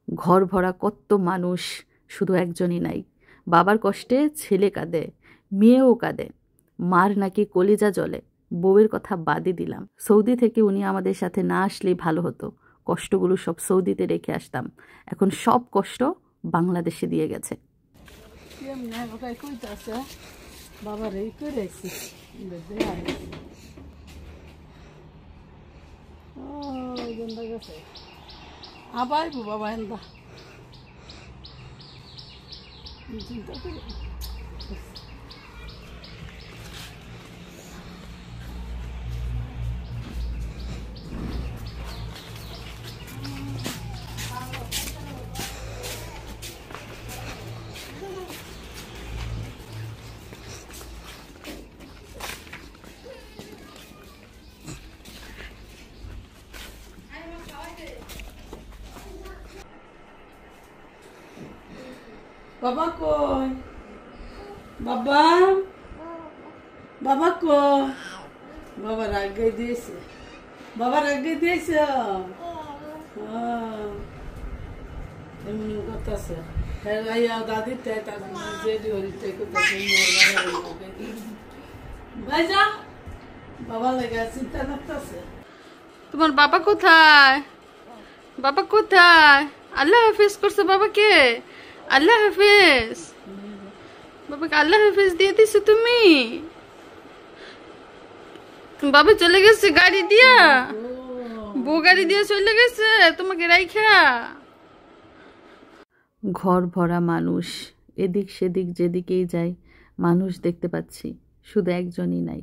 ঘর ভরা কত মানুষ, শুধু একজনই নাই। বাবার কষ্টে ছেলে কাঁদে, মেয়েও কাঁদে, মার নাকি কলিজা জ্বলে। বউয়ের কথা বাদই দিলাম। সৌদি থেকে উনি আমাদের সাথে না আসলেই ভালো হতো। কষ্টগুলো সব সৌদিতে রেখে আসতাম। এখন সব কষ্ট বাংলাদেশে দিয়ে গেছে। আবার বাবা এন্দা চিন্তা করি বাবা কই বাবা বাবা কই বাবা রাগে দিয়েছে বাবা রাগে দিয়েছে এমনি কথা আছে দাদির তাই তার জেডি হরিতে ভাই যা বাবা লেগে চিন্তা করতেছে। তোমার বাবা কোথায়? বাবা কোথায়? আল্লাহ হাফেজ করছে বাবাকে। আল্লাহ হাফেজ। বাবাকে আল্লাহ হাফেজ দিয়ে দিছো তুমি? বাবা চলে গেছে গাড়ি দিয়া, বউ গাড়ি দিয়ে চলে গেছে তোমাকে রাইখা। ঘর ভরা মানুষ, এদিক সেদিক যেদিকেই যাই মানুষ দেখতে পাচ্ছি, শুধু একজনই নাই।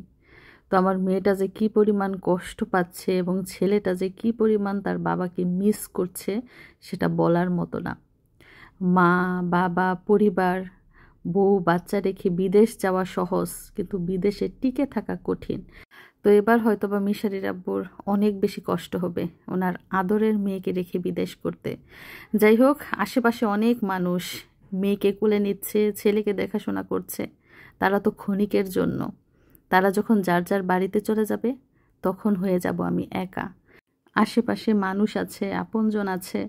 তো আমার মেয়েটা যে কি পরিমাণ কষ্ট পাচ্ছে এবং ছেলেটা যে কি পরিমাণ তার বাবাকে মিস করছে সেটা বলার মতো না। মা, বাবা, পরিবার, বউ, বাচ্চা রেখে বিদেশ যাওয়া সহজ, কিন্তু বিদেশে টিকে থাকা কঠিন। তো এবার হয়তো বা মিশারির আব্বুর অনেক বেশি কষ্ট হবে ওনার আদরের মেয়েকে রেখে বিদেশ করতে। যাই হোক, আশেপাশে অনেক মানুষ মেয়েকে কোলে নিচ্ছে, ছেলেকে দেখাশোনা করছে। তারা তো ক্ষণিকের জন্য। তারা যখন যার যার বাড়িতে চলে যাবে তখন হয়ে যাব আমি একা। আশেপাশে মানুষ আছে, আপনজন আছে,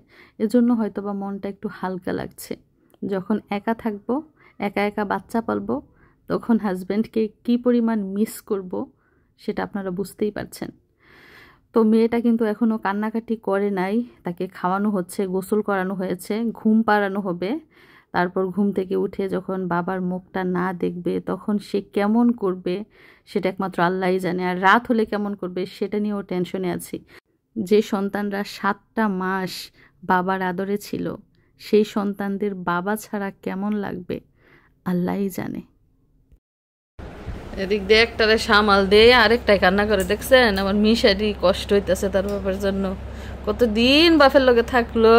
এজন্য হয়তো বা মনটা একটু হালকা লাগছে। যখন একা থাকবো, একা একা বাচ্চা পালবো, তখন হাজব্যান্ডকে কি পরিমাণ মিস করব সেটা আপনারা বুঝতেই পারছেন। তো মেয়েটা কিন্তু এখনও কান্নাকাটি করে নাই। তাকে খাওয়ানো হচ্ছে, গোসল করানো হয়েছে, ঘুম পাড়ানো হবে। তারপর ঘুম থেকে উঠে যখন বাবার মুখটা না দেখবে তখন সে কেমন করবে সেটা একমাত্র আল্লাহই জানে। আর রাত হলে কেমন করবে সেটা নিয়েও টেনশনে আছি। যে সন্তানরা 7টা মাস বাবার আদরে ছিল, সেই সন্তানদের বাবা ছাড়া কেমন লাগবে আল্লাহই জানে। এদিক দিয়ে একটারে সামাল দিয়ে আরেকটাই কান্না করে, দেখছেন? আমার মিশারি কষ্ট হইতেছে তার বাবার জন্য। কতদিন বাপের লগে থাকলো,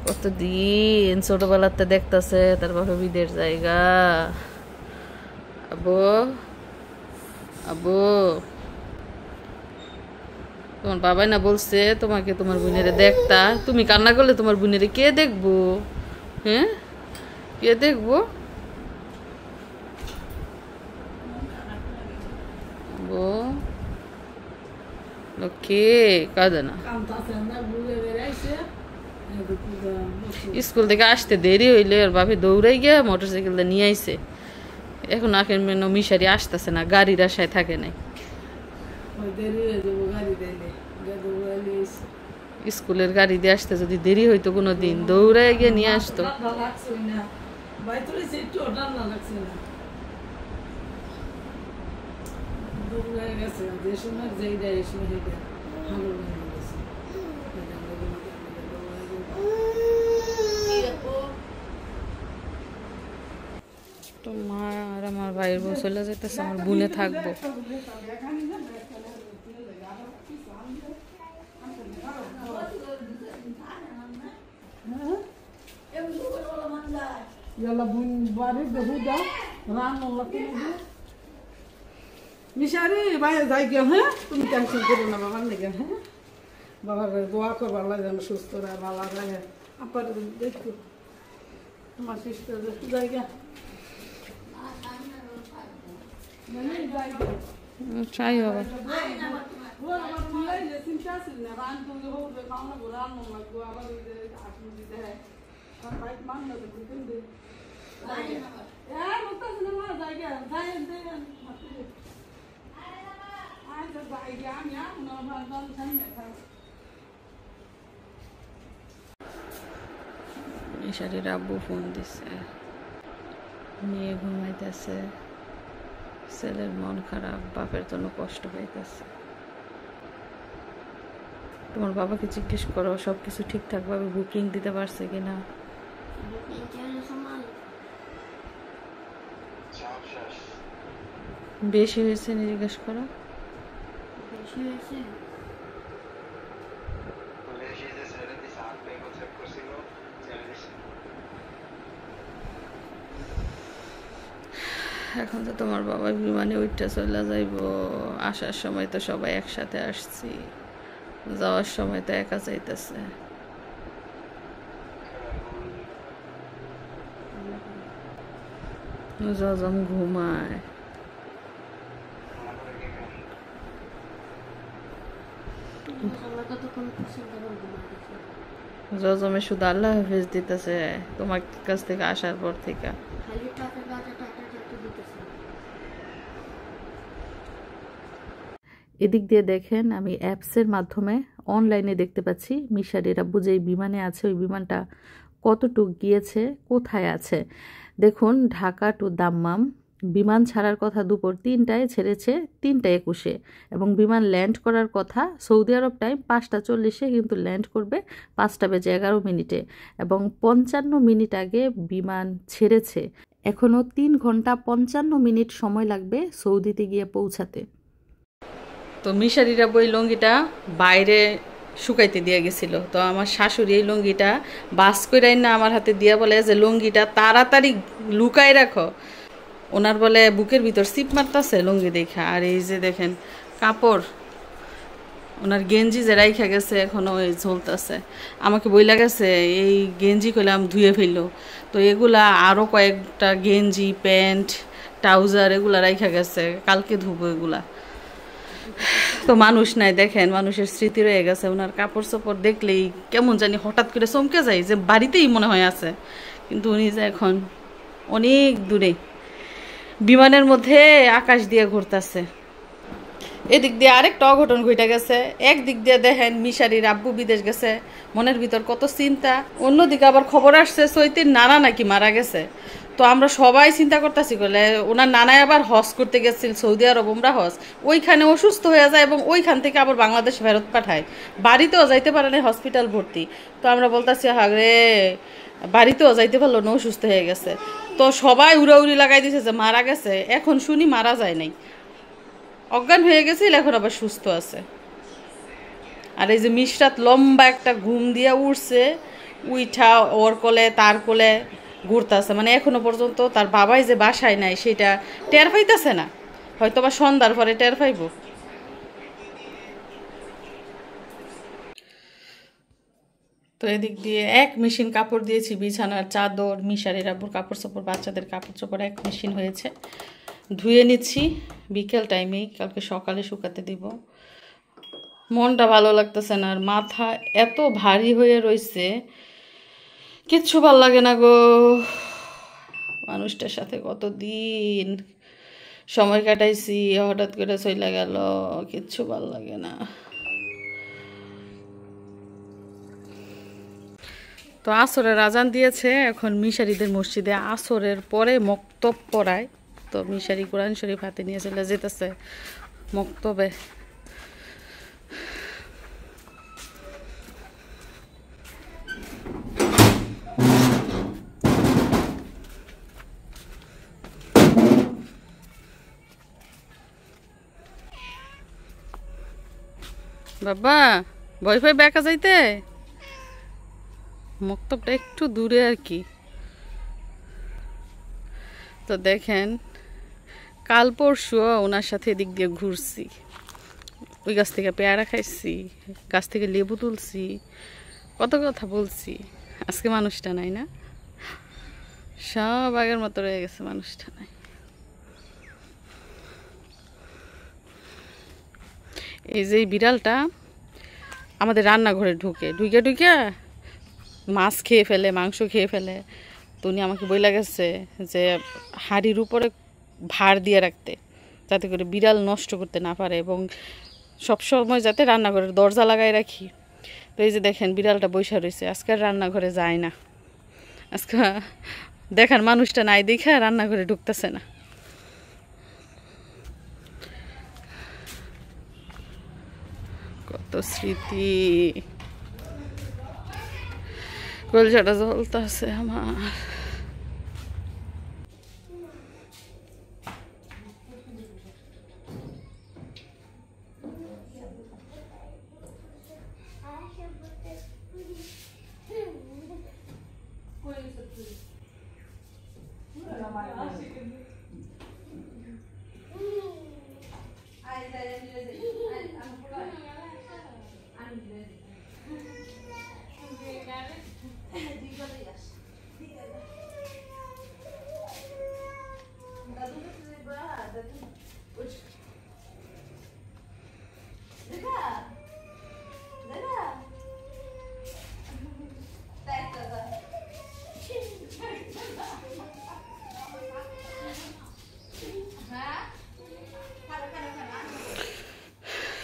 কতদিন ছোটবেলাতে দেখতেছে তার বাপের বিদের জায়গা। আবু আবু, তোমার বাবাই না বলছে তোমাকে তোমার বোনেরে দেখতা? তুমি কান্না করলে তোমার বোনেরে কে দেখবো? হ্যাঁ, কে দেখবো? লক্ষ্মী কাঁদে না। স্কুল থেকে আসতে দেরি হইলে ওর বাপে দৌড়াই গিয়া মোটরসাইকেলটা নিয়ে আইছে। এখন মিশারি আসতেছে না, গাড়ির আশায় থাকে নাই। স্কুলের গাড়ি দিয়ে আসতে যদি দেরি হইতো কোনো দিন, দৌড়াই গিয়ে নিয়ে আসতো। তো মা আর আমার ভাইয়ের বউ চলে যেতেছে, আমার বোনে থাকবো। মিশারি বাইরে যাই গিয়া, হ্যাঁ তুমি টেনশন করো না বাবার লেগে। হ্যাঁ, বাবার দোয়া করবার লাগে যেন সুস্থ রায়, ভালো লাগে। আপার দেখো তোমার সিস্টার জায়গা ট্রাই হবে। চিন্তা আছে না, রান তুমি খাও না, রান লাগবো আবার বুঝি দেয় আমার বাইক মান না দেখুন কিন্তু মতো আছে না মা জায়গা যাই দেন আচ্ছা জায়গা আমি আমার দল সামনে থাক মিশারির আব্বু ফোন দিছে, মেয়ে ঘুমাইতেছে, ছেলের মন খারাপ, বাপের জন্য কষ্ট পাইতেছে। তোমার বাবাকে জিজ্ঞেস করো সবকিছু ঠিকঠাক ভাবে বুকিং দিতে পারছে কিনা। বেশি হয়েছে জিজ্ঞেস করো। এখন তো তোমার বাবা বিমানে উঠতে চলে যাইব, আসার সময় তো সবাই একসাথে আসছি, যাওয়ার সময় তো একা যাইতেছে। জজম ঘুমায়, জজমে শুধু আল্লাহ হাফেজ দিতেছে তোমার কাছ থেকে আসার পর থেকে। এদিক দিয়ে দেখেন আমি অ্যাপসের মাধ্যমে অনলাইনে দেখতে পাচ্ছি মিশারির আব্বু যে বিমানে আছে ওই বিমানটা কতটুক গিয়েছে, কোথায় আছে। দেখুন ঢাকা টু দাম্মাম বিমান ছাড়ার কথা দুপুর 3টায়, ছেড়েছে 3টা 21-এ এবং বিমান ল্যান্ড করার কথা সৌদি আরব টাইম 5টা 40-এ, কিন্তু ল্যান্ড করবে 5টা বেজে 11 মিনিটে এবং 55 মিনিট আগে বিমান ছেড়েছে। এখনও 3 ঘন্টা 55 মিনিট সময় লাগবে সৌদিতে গিয়ে পৌঁছাতে। তো মিশারির আব্বু এই লুঙ্গিটা বাইরে শুকাইতে দিয়ে গেছিল, তো আমার শাশুড়ি এই লুঙ্গিটা বাস করে না আমার হাতে দিয়া বলে যে লুঙ্গিটা তাড়াতাড়ি লুকায় রাখো। ওনার বলে বুকের ভিতর সিপ মারতেছে লুঙ্গি দেখা। আর এই যে দেখেন কাপড়, ওনার গেঞ্জি যে রাইখা গেছে এখনো ওই ঝুলতেছে। আমাকে বইলা গেছে এই গেঞ্জি কইলাম ধুয়ে ফেললো, তো এগুলা আরও কয়েকটা গেঞ্জি প্যান্ট ট্রাউজার এগুলা রাইখা গেছে, কালকে ধুবো এগুলা। তো মানুষ নাই, দেখেন মানুষের স্মৃতি রয়ে গেছে। ওনার কাপড় চোপড় দেখলেই কেমন জানি হঠাৎ করে চমকে যায় যে বাড়িতেই মনে হয় আছে, কিন্তু উনি যে এখন অনেক দূরে বিমানের মধ্যে আকাশ দিয়ে ঘুরতেছে। এদিক দিয়ে আরেকটা অঘটন ঘটে গেছে। একদিক দিয়ে দেখেন মিশারির আব্বু বিদেশ গেছে, মনের ভিতর কত চিন্তা। অন্যদিকে আবার খবর আসছে চৈতির নানা নাকি মারা গেছে। তো আমরা সবাই চিন্তা করতেছি বলে ওনার নানায় আবার হজ করতে গেছিল সৌদি আরব, উমরা হজ, ওইখানে অসুস্থ হয়ে যায় এবং ওইখান থেকে আবার বাংলাদেশ ফেরত পাঠায়। বাড়িতেও যাইতে পারে না, হসপিটাল ভর্তি। তো আমরা বলতেছি হাগরে বাড়িতেও যাইতে পারলো না, অসুস্থ হয়ে গেছে। তো সবাই উড়াউড়ি লাগাই দিছে যে মারা গেছে। এখন শুনি মারা যায় নাই, অজ্ঞান হয়ে গেছিল, এখন আবার সুস্থ আছে। আর এই যে মিশরাত লম্বা একটা ঘুম দিয়া উঠছে, উইঠা ওর কোলে তার কোলে ঘুরতেছে, মানে এখনো পর্যন্ত তার বাবাই যে বাসায় নাই সেটা টের পাইতেছে না, হয়তো বা সন্ধ্যার পরে টের পাইব। তো এদিক দিয়ে এক মেশিন কাপড় দিয়েছি, বিছানার চাদর, মিশারির আব্বুর কাপড় চোপড়, বাচ্চাদের কাপড় চোপড় এক মেশিন হয়েছে, ধুয়ে নিচ্ছি বিকেল টাইমেই, কালকে সকালে শুকাতে দিব। মনটা ভালো লাগতেছে না, আর মাথা এত ভারী হয়ে রয়েছে, কিচ্ছু ভাল লাগে না গো। মানুষটার সাথে কতদিন সময় কাটাইছি, হঠাৎ করে চলে গেল, কিচ্ছু ভাল লাগে না। তো আসরের আজান দিয়েছে, এখন মিশারিদের মসজিদে আসরের পরে মক্তব পড়ায়। তো মিশারি কোরআন শরীফ হাতে নিয়ে চলে যেতেছে মক্তবে। বাবা ভয় ভয় বেকা যাইতে, মক্তবটা একটু দূরে আর কি। তো দেখেন কাল পরশু ওনার সাথে এদিক দিয়ে ঘুরছি, ওই গাছ থেকে পেয়ারা খাইছি, গাছ থেকে লেবু তুলছি, কত কথা বলছি। আজকে মানুষটা নাই না, সব আগের মতো রয়ে গেছে, মানুষটা নাই। এই যে বিড়ালটা আমাদের রান্নাঘরে ঢুকে ঢুকে ঢুকে মাছ খেয়ে ফেলে, মাংস খেয়ে ফেলে। তো উনি আমাকে বইলা গেছে যে হাঁড়ির উপরে ভার দিয়ে রাখতে, যাতে করে বিড়াল নষ্ট করতে না পারে, এবং সবসময় যাতে রান্নাঘরের দরজা লাগাই রাখি। তো এই যে দেখেন বিড়ালটা বৈশা রয়েছে, আজকে আর রান্নাঘরে যায় না। আজকে দেখার মানুষটা নাই দেখে রান্নাঘরে ঢুকতেছে না। কত স্মৃতি, কলজাটা জ্বলতেছে আমার।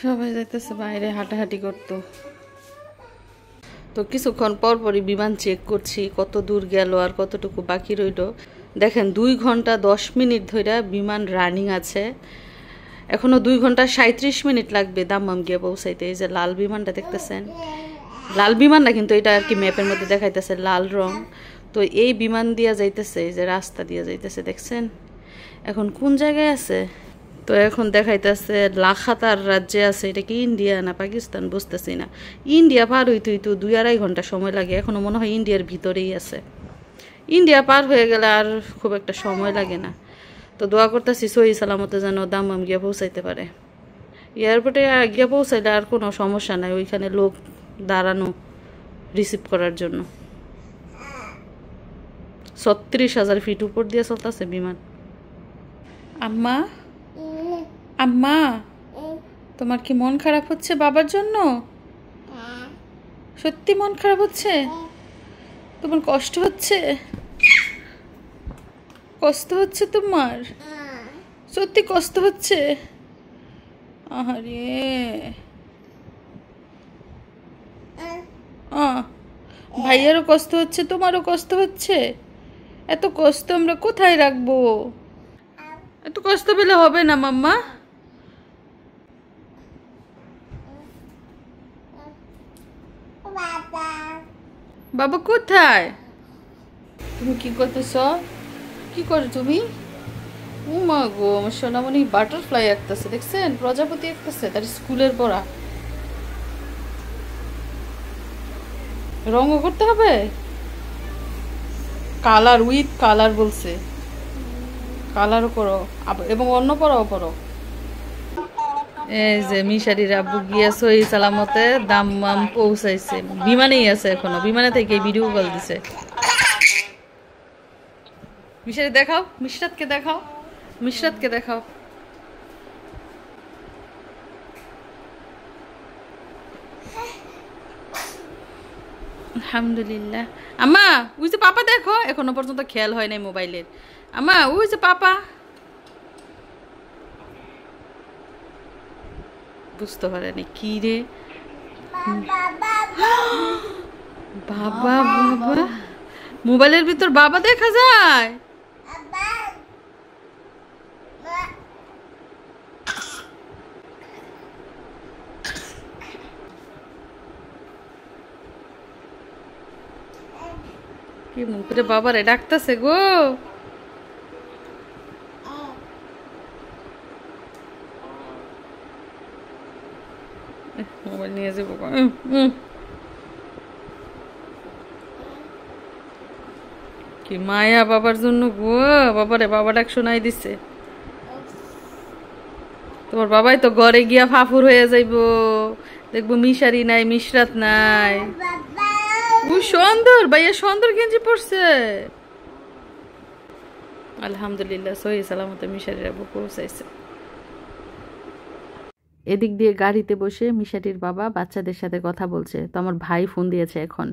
সবাই যাইতেছে বাইরে হাঁটাহাঁটি করতো। তো কিছুক্ষণ পর পরই বিমান চেক করছি কত দূর গেল আর কতটুকু বাকি রইল। দেখেন 2 ঘন্টা 10 মিনিট ধরে বিমান রানিং আছে, এখনো 2 ঘন্টা 37 মিনিট লাগবে দাম্মাম গিয়ে পৌঁছাইতে। এই যে লাল বিমানটা দেখতেছেন, লাল বিমান না কিন্তু এটা আর কি ম্যাপের মধ্যে দেখাইতেছে লাল রং। তো এই বিমান দিয়া যাইতেছে, এই যে রাস্তা দিয়া যাইতেছে দেখছেন। এখন কোন জায়গায় আছে? তো এখন দেখাইতেছে লাখাতার রাজ্যে আছে। এটা কি ইন্ডিয়া না পাকিস্তান বুঝতেছি না। ইন্ডিয়া পার হইতে তো 2-2.5 ঘন্টা সময় লাগে, এখনো মনে হয় ইন্ডিয়ার ভিতরেই আছে। ইন্ডিয়া পার হয়ে গেলে আর খুব একটা সময় লাগে না। তো দোয়া করতেছি সহি সালামতে যেন দাম্মাম গিয়ে পৌঁছাইতে পারে। এয়ারপোর্টে গিয়ে পৌঁছাইলে আর কোনো সমস্যা নাই, ওইখানে লোক দাঁড়ানো রিসিভ করার জন্য। 36,000 ফিট উপর দিয়ে চলতেছে বিমান। আম্মা, আম্মা, তোমার কি মন খারাপ হচ্ছে বাবার জন্য? সত্যি মন খারাপ হচ্ছে? তোমার কষ্ট হচ্ছে? কষ্ট হচ্ছে তোমার? সত্যি কষ্ট হচ্ছে? আরে ভাইয়ারও কষ্ট হচ্ছে, তোমারও কষ্ট হচ্ছে। এত কষ্ট আমরা কোথায় রাখবো? এত কষ্ট পেলে হবে না মাম্মা। বাবা কোথায়? তুমি কি করতেছ? কি করো তুমি? ও মা গো, আমার সোনামণি বাটারফ্লাই আঁকতেছে দেখছেন, প্রজাপতি আঁকতেছে, তার স্কুলের পড়া। রঙও করতে হবে, কালার উইথ কালার বলছে, কালারও করো এবং অন্য পড়াও পড়ো। এই যে মিশারির আব্বু গিয়ে সহি সালামতে দাম্মাম পৌঁছাইছে, বিমানেই আছে এখনো, বিমানে থেকে ভিডিও কল দিছে। মিশারি দেখাও, মিশরাতকে দেখাও, মিশরাতকে দেখাও। আলহামদুলিল্লাহ। আম্মা ওই যে পাপা দেখো, এখনো পর্যন্ত খেয়াল হয় নাই মোবাইলের। আম্মা ওই যে পাপা, বুঝতে পারেনি কি রে বাবা, বাবা মোবাইলের ভিতর বাবা দেখা যায়। কি মুখ করে বাবারে ডাকতেছে গো। মোবাইল নিয়ে যাবো। কি মায়া বাবার জন্য গো, বাবারে বাবা ডাক শোনাই দিছে। তোমার বাবাই তো ঘরে গিয়া ফাফুর হয়ে যাইব, দেখবো মিশারি নাই, মিশরাত নাই। সুন্দর ভাইয়া, সুন্দর গেঞ্জি পড়ছে। আলহামদুলিল্লাহ সহি সালামতে মিশারির আব্বু পৌঁছাইছে। এদিক দিয়ে গাড়িতে বসে মিশাটির বাবা বাচ্চাদের সাথে কথা বলছে। তো আমার ভাই ফোন দিয়েছে এখন।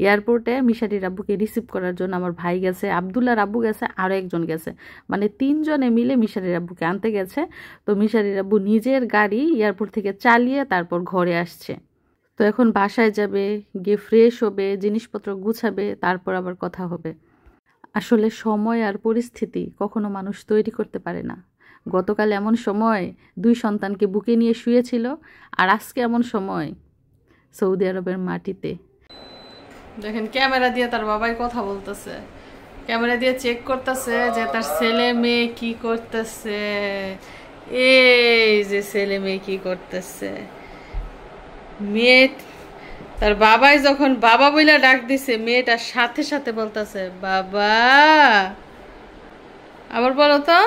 এয়ারপোর্টে মিশাটির আব্বুকে রিসিভ করার জন্য আমার ভাই গেছে, আবদুল্লাহর আব্বু গেছে, আরও একজন গেছে, মানে 3 জনে মিলে মিশাটির আব্বুকে আনতে গেছে। তো মিশাটির আব্বু নিজের গাড়ি এয়ারপোর্ট থেকে চালিয়ে তারপর ঘরে আসছে। তো এখন বাসায় যাবে, গিয়ে ফ্রেশ হবে, জিনিসপত্র গুছাবে, তারপর আবার কথা হবে। আসলে সময় আর পরিস্থিতি কখনো মানুষ তৈরি করতে পারে না। গতকাল এমন সময় 2 সন্তানকে বুকে নিয়ে শুয়েছিল, আর আজকে এমন সময় সৌদি আরবের মাটিতে। দেখেন ক্যামেরা দিয়ে তার বাবাই কথা বলতেছে, ক্যামেরা দিয়ে চেক করতেছে যে তার ছেলে মেয়ে কি করতেছে। এই যে ছেলে মেয়ে কি করতেছে, মেয়ে তার বাবাই যখন বাবা বইলা ডাক দিছে, মেয়েটার সাথে সাথে বলতেছে বাবা। আবার বলো তো,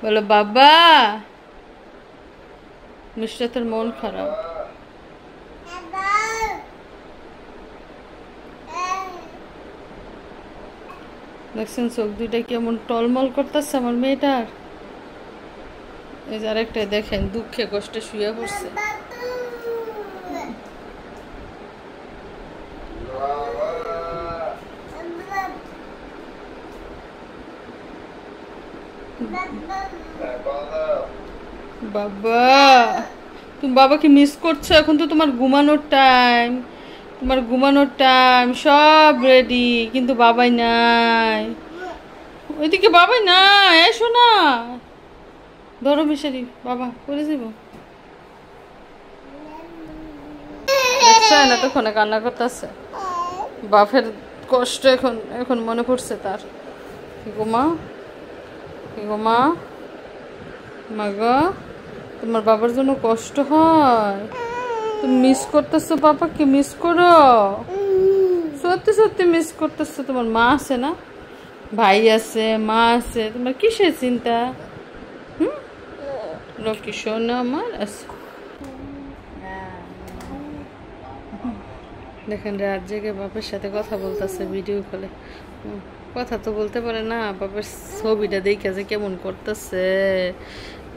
বলো বাবা। মিষ্টাতের মন খারাপ। দেখছেন চোখ দুইটা কেমন টলমল করতেছে আমার মেয়েটার। এই যে আরেকটা দেখেন দুঃখে কষ্টে শুয়ে পড়ছে। বাবা, তুমি বাবাকে মিস করছো? এখন তো তোমার ঘুমানোর টাইম, তোমার ঘুমানোর টাইম, সব রেডি, কিন্তু বাবাই নাই। ওইদিকে বাবাই নাই, এসো না, ধরো মিশারি, বাবা করে দিব। দেখছেন এতক্ষণে কান্না করতেছে, বাপের কষ্ট এখন এখন মনে পড়ছে তার। কি গো মা, কি গো মা, মা গো, তোমার বাবার জন্য কষ্ট হয়, তুমি মিস করতেছো বাবাকে, মিস করো, সত্যি সত্যি মিস করতেছো। তোমার মা আছে না, ভাই আছে, মা আছে, তোমার কিসের চিন্তা? লক্ষ্মী সোনা আমার আছে। দেখেন রাত জেগে বাপের সাথে কথা বলতেছে ভিডিও কলে। কথা তো বলতে পারে না, বাপের ছবিটা দেখে যে কেমন করতেছে,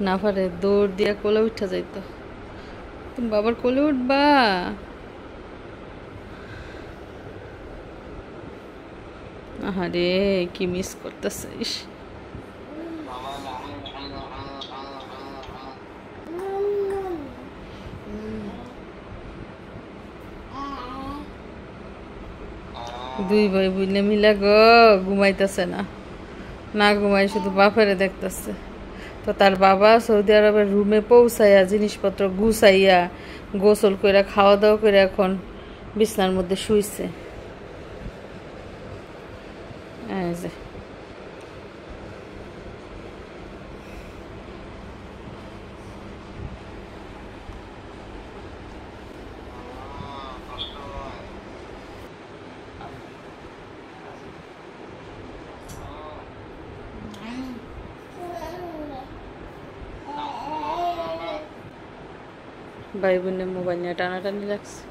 না পারে দৌড় দিয়া কোলে উঠা যাইতো। তুমি বাবার কোলে উঠবা? আহারে কি মিস করতেছিস। দুই ভাই বুঝলে মিলা গো ঘুমাইতেছে না, না ঘুমাই শুধু বাপেরে দেখতেছে। তো তার বাবা সৌদি আরবের রুমে পৌঁছাইয়া জিনিসপত্র গুছাইয়া গোসল করে খাওয়া দাওয়া করে এখন বিছনার মধ্যে শুইছে। এই যে ভাই বোনের মোবাইল নিয়ে টানাটানি লাগছে।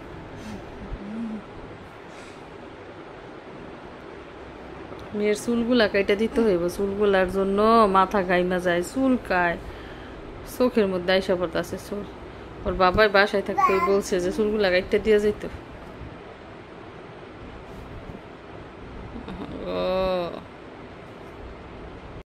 মেয়ের চুলগুলা কাইটা দিতে হইব, চুলগুলার জন্য মাথা গাইমা যায়, চুলকায়, চোখের মধ্যে আইসা পড়তেছে চুল। ওর বাবাই বাসায় থাকতে বলছে যে চুলগুলা কাইটা দিয়ে যেত।